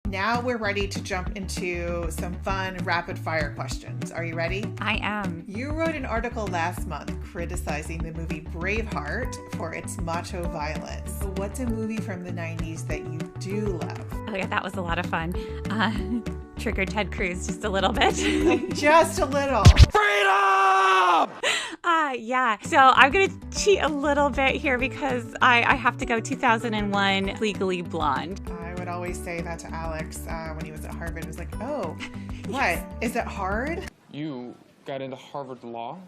Now we're ready to jump into some fun rapid fire questions. Are you ready? I am. You wrote an article last month criticizing the movie Braveheart for its macho violence. What's a movie from the 90s that you do love? Oh yeah, that was a lot of fun. Triggered Ted Cruz just a little bit. Just a little. Freedom! Yeah. So I'm going to cheat a little bit here because I have to go 2001 Legally Blonde. I would always say that to Alex when he was at Harvard. He was like, oh, what? Is it hard? You got into Harvard Law?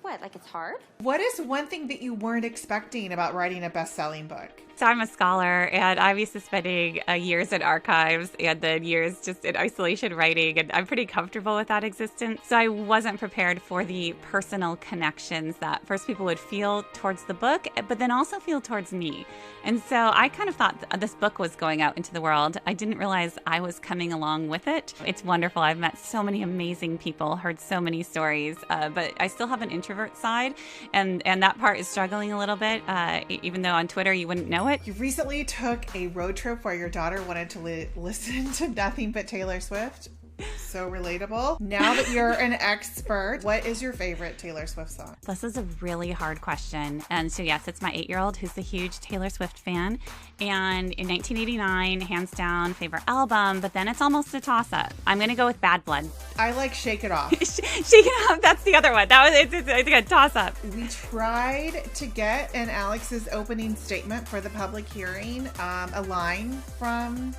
What, like it's hard? What is one thing that you weren't expecting about writing a best-selling book? So I'm a scholar, and I'm used to spending years in archives and then years just in isolation writing, and I'm pretty comfortable with that existence. So I wasn't prepared for the personal connections that first people would feel towards the book, but then also feel towards me. And so I kind of thought this book was going out into the world. I didn't realize I was coming along with it. It's wonderful. I've met so many amazing people, heard so many stories, but I still have an introvert side, and that part is struggling a little bit, even though on Twitter you wouldn't know it. You recently took a road trip where your daughter wanted to listen to nothing but Taylor Swift. So relatable. Now that you're an expert, what is your favorite Taylor Swift song? This is a really hard question. And so yes, it's my 8-year-old who's a huge Taylor Swift fan. And in 1989, hands down, favorite album, but then it's almost a toss-up. I'm going to go with Bad Blood. I like Shake It Off. Shake It Off, that's the other one. It's I think a toss-up. We tried to get in Alex's opening statement for the public hearing a line from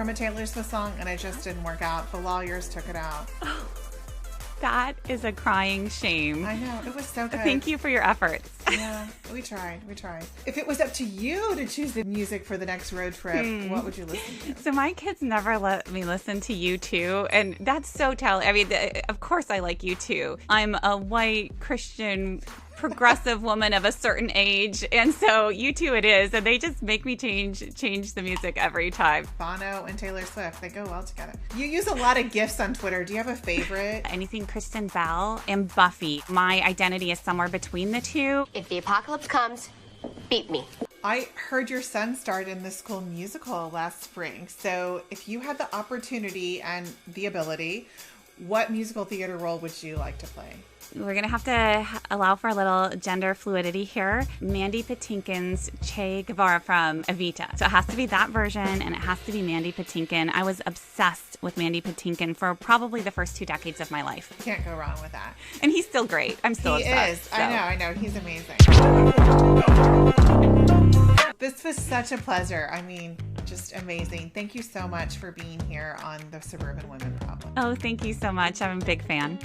a Taylor Swift song, and it just didn't work out. The lawyers took it out. Oh, that is a crying shame. I know. It was so good. Thank you for your efforts. Yeah, we tried. If it was up to you to choose the music for the next road trip, what would you listen to? So my kids never let me listen to U2, and that's so telling. I mean, of course I like U2. I'm a white Christian progressive woman of a certain age, and so U2 it is, and they just make me change the music every time. Bono and Taylor Swift, they go well together. You use a lot of GIFs on Twitter. Do you have a favorite? Anything Kristen Bell and Buffy. My identity is somewhere between the two. If the apocalypse comes, beat me. I heard your son starred in the school musical last spring, so if you had the opportunity and the ability, what musical theater role would you like to play? We're going to have to allow for a little gender fluidity here. Mandy Patinkin's Che Guevara from Evita. So it has to be that version, and it has to be Mandy Patinkin. I was obsessed with Mandy Patinkin for probably the first 2 decades of my life. Can't go wrong with that. And he's still great. I'm still obsessed. He is. So. I know. He's amazing. This was such a pleasure. I mean, just amazing. Thank you so much for being here on the Suburban Women Problem. Oh, thank you so much. I'm a big fan.